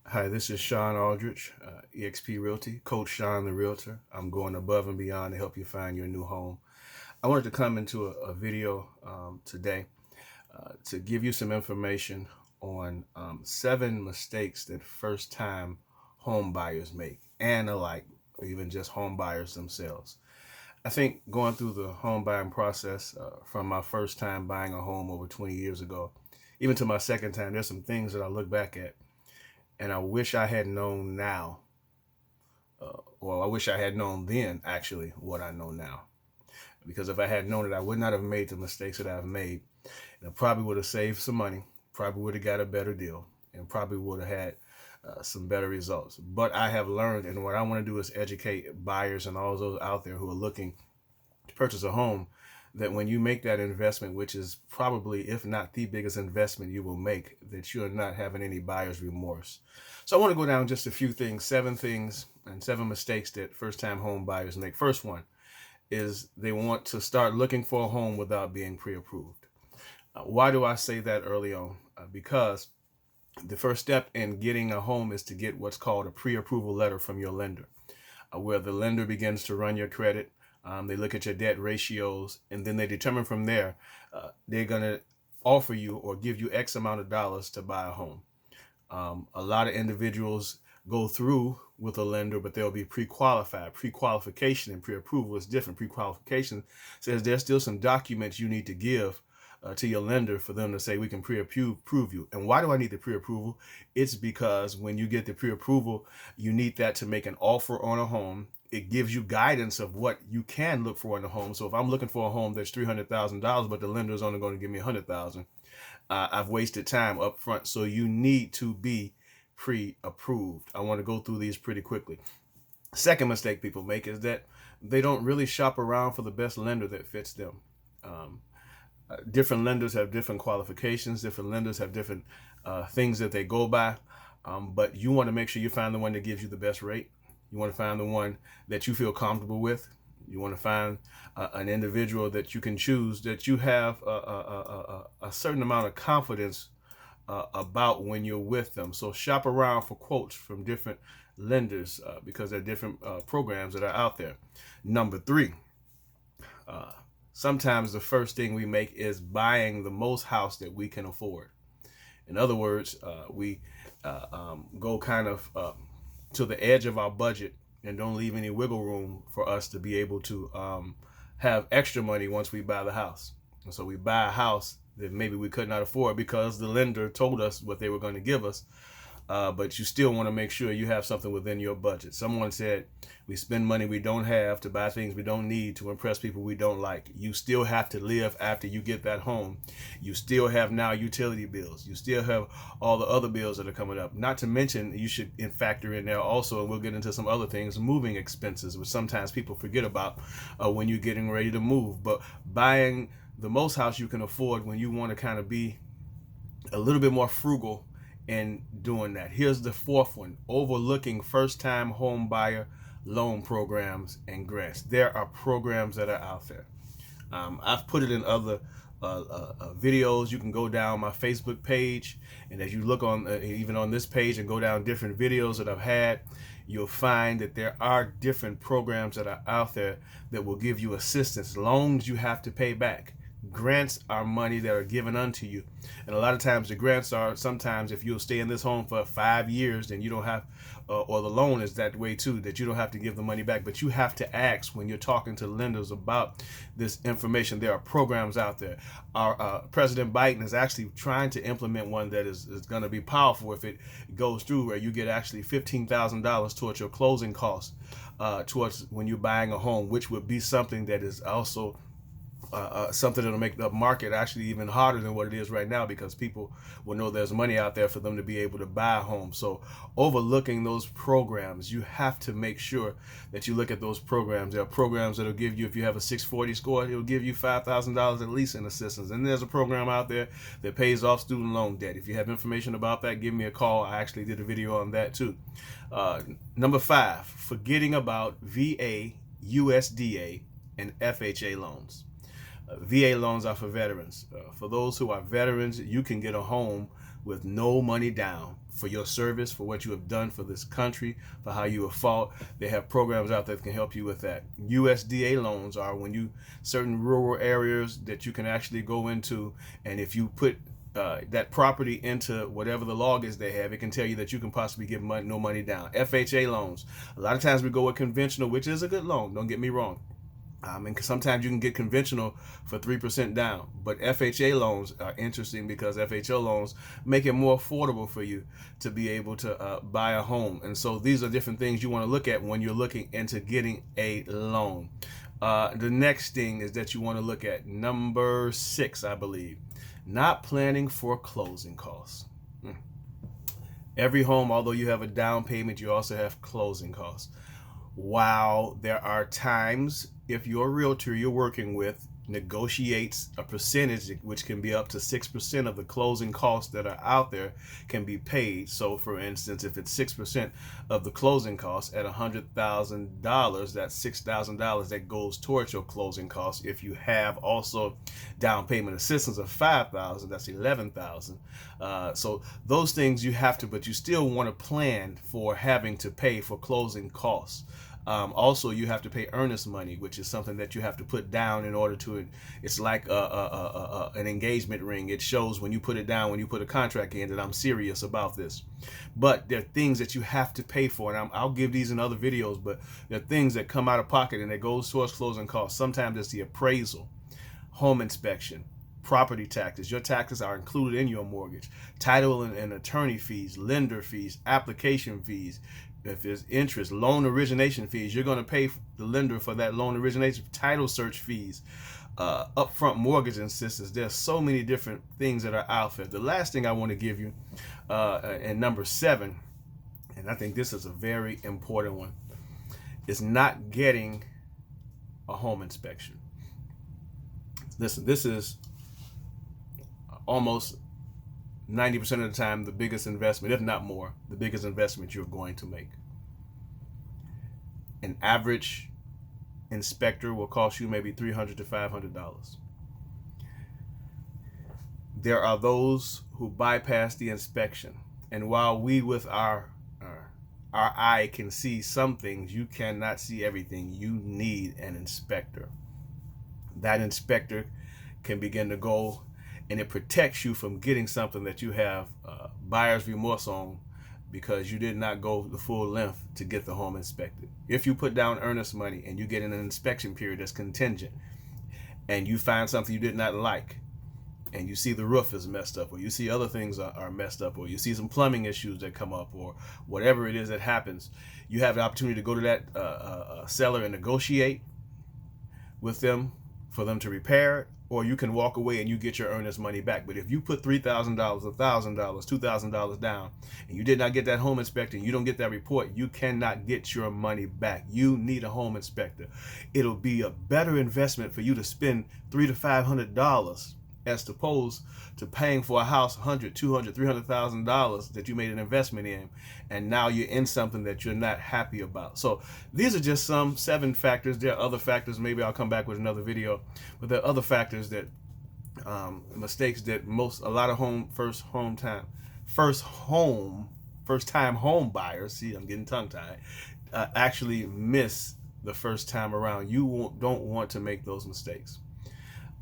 Hi, this is Sean Aldrich, eXp Realty, Coach Sean the Realtor. I'm going above and beyond to help you find your new home. I wanted to come into a video today to give you some information on 7 mistakes that first-time home buyers make, and alike, or even just home buyers themselves. I think going through the home buying process from my first time buying a home over 20 years ago, even to my second time, there's some things that I look back at and I wish I had known now, well, I wish I had known then actually what I know now. Because if I had known it, I would not have made the mistakes that I've made. And I probably would have saved some money, probably would have got a better deal, and probably would have had some better results. But I have learned, and what I want to do is educate buyers and all those out there who are looking to purchase a home, that when you make that investment, which is probably, if not the biggest investment you will make, that you are not having any buyer's remorse. So I want to go down just a few things and 7 mistakes that first-time home buyers make. First one is they want to start looking for a home without being pre-approved. Why do I say that early on? Because the first step in getting a home is to get what's called a pre-approval letter from your lender, where the lender begins to run your credit. They look at your debt ratios, and then they determine from there they're going to offer you or give you X amount of dollars to buy a home. A lot of individuals go through with a lender, but they'll be pre-qualified. Pre-qualification and pre-approval is different. Pre-qualification says there's still some documents you need to give to your lender for them to say we can pre-approve you. And why do I need the pre-approval? It's because when you get the pre-approval, you need that to make an offer on a home. It gives you guidance of what you can look for in a home. So if I'm looking for a home that's $300,000, but the lender is only going to give me $100,000, I've wasted time up front. So you need to be pre-approved. I want to go through these pretty quickly. Second mistake people make is that they don't really shop around for the best lender that fits them. Different lenders have different qualifications. Different lenders have different things that they go by. But you want to make sure you find the one that gives you the best rate. You want to find the one that you feel comfortable with. You want to find an individual that you can choose, that you have a certain amount of confidence about when you're with them. So shop around for quotes from different lenders because there are different programs that are out there. Number three, sometimes the first thing we make is buying the most house that we can afford. In other words, we go kind of to the edge of our budget and don't leave any wiggle room for us to be able to have extra money once we buy the house. And so we buy a house that maybe we could not afford because the lender told us what they were going to give us. But you still want to make sure you have something within your budget. Someone said we spend money we don't have to buy things we don't need to impress people we don't like. You still have to live after you get that home. You still have now utility bills. You still have all the other bills that are coming up. Not to mention, you should factor in there also, and we'll get into some other things, moving expenses, which sometimes people forget about when you're getting ready to move. But buying the most house you can afford when you want to kind of be a little bit more frugal in doing that. Here's the fourth one: overlooking first-time home buyer loan programs and grants. There are programs that are out there. I've put it in other videos. You can go down my Facebook page, and as you look on even on this page and go down different videos that I've had, you'll find that there are different programs that are out there that will give you assistance. Loans you have to pay back. Grants are money that are given unto you, and a lot of times the grants are, sometimes if you'll stay in this home for 5 years, then you don't have or the loan is that way too, that you don't have to give the money back. But you have to ask when you're talking to lenders about this information. There are programs out there. Our President Biden is actually trying to implement one that is going to be powerful if it goes through, where you get actually $15,000 towards your closing costs towards when you're buying a home, which would be something that is also something that'll make the market actually even harder than what it is right now, because people will know there's money out there for them to be able to buy a home. So overlooking those programs, you have to make sure that you look at those programs. There are programs that'll give you, if you have a 640 score, it'll give you $5,000 at least in assistance. And there's a program out there that pays off student loan debt. If you have information about that, give me a call. I actually did a video on that too. Number 5, forgetting about VA, USDA, and FHA loans. VA loans are for veterans. For those who are veterans, you can get a home with no money down for your service, for what you have done for this country, for how you have fought. They have programs out there that can help you with that. USDA loans are when you certain rural areas that you can actually go into, and if you put that property into whatever the log is they have, it can tell you that you can possibly get money, no money down. FHA loans. A lot of times we go with conventional, which is a good loan, don't get me wrong. And sometimes you can get conventional for 3% down, but FHA loans are interesting because FHA loans make it more affordable for you to be able to buy a home. And so these are different things you want to look at when you're looking into getting a loan. The next thing is that you want to look at number 6, I believe, not planning for closing costs. Every home, although you have a down payment, you also have closing costs. While there are times if your realtor you're working with negotiates a percentage, which can be up to 6% of the closing costs that are out there, can be paid. So for instance, if it's 6% of the closing costs at $100,000, that's $6,000 that goes towards your closing costs. If you have also down payment assistance of $5,000, that's $11,000. So those things you have to, but you still want to plan for having to pay for closing costs. Also, you have to pay earnest money, which is something that you have to put down in order to, it's like an engagement ring. It shows when you put it down, when you put a contract in, that I'm serious about this. But there are things that you have to pay for, and I'll give these in other videos, but there are things that come out of pocket and it goes towards closing costs. Sometimes it's the appraisal, home inspection, property taxes. Your taxes are included in your mortgage. Title and attorney fees, lender fees, application fees. If there's interest, loan origination fees, you're going to pay the lender for that loan origination, title search fees, upfront mortgage assistance. There's so many different things that are out there. The last thing I want to give you, and number 7, and I think this is a very important one, is not getting a home inspection. Listen, this is almost 90% of the time the biggest investment, if not more, the biggest investment you're going to make. An average inspector will cost you maybe $300 to $500. There are those who bypass the inspection, and while we with our eye can see some things, you cannot see everything. You need an inspector. That inspector can begin to go, and it protects you from getting something that you have buyer's remorse on because you did not go the full length to get the home inspected. If you put down earnest money and you get in an inspection period that's contingent, and you find something you did not like, and you see the roof is messed up, or you see other things are messed up, or you see some plumbing issues that come up, or whatever it is that happens, you have the opportunity to go to that seller and negotiate with them for them to repair it, or you can walk away and you get your earnest money back. But if you put $3,000, $1,000, $2,000 down, and you did not get that home inspector, and you don't get that report, you cannot get your money back. You need a home inspector. It'll be a better investment for you to spend $300 to $500 as opposed to paying for a house $100,000, $200,000, $300,000 that you made an investment in, and now you're in something that you're not happy about. So these are just some 7 factors. There are other factors. Maybe I'll come back with another video, but there are other factors that mistakes that a lot of first time home buyers, see, I'm getting tongue tied, actually miss the first time around. You don't want to make those mistakes.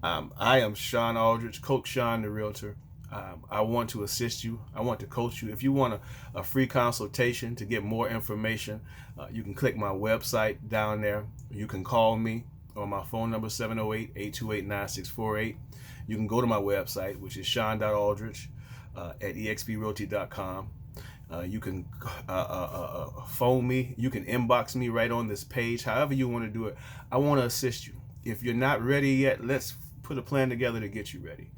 I am Sean Aldridge, Coach Sean the Realtor. I want to assist you. I want to coach you. If you want a free consultation to get more information, you can click my website down there. You can call me on my phone number, 708-828-9648. You can go to my website, which is sean.aldridge at exprealty.com. You can phone me. You can inbox me right on this page. However you want to do it, I want to assist you. If you're not ready yet, let's put a plan together to get you ready.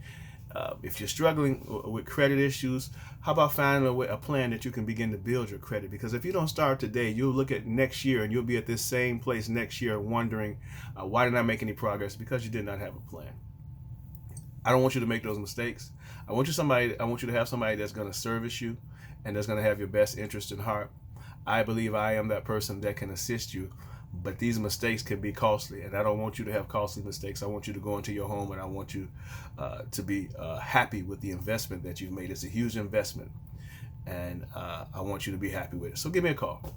If you're struggling with credit issues, how about finding a plan that you can begin to build your credit? Because if you don't start today, you'll look at next year and you'll be at this same place next year wondering, why didn't I make any progress? Because you did not have a plan. I don't want you to make those mistakes. I want you to have somebody that's going to service you and that's going to have your best interest in heart. I believe I am that person that can assist you But these mistakes can be costly, and I don't want you to have costly mistakes. I want you to go into your home, and I want you to be happy with the investment that you've made. It's a huge investment, and I want you to be happy with it. So give me a call.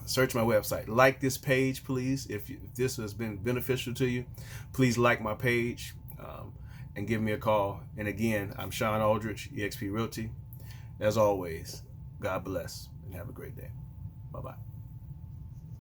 Search my website. Like this page, please. If this has been beneficial to you, please like my page and give me a call. And again, I'm Sean Aldrich, eXp Realty. As always, God bless and have a great day. Bye-bye.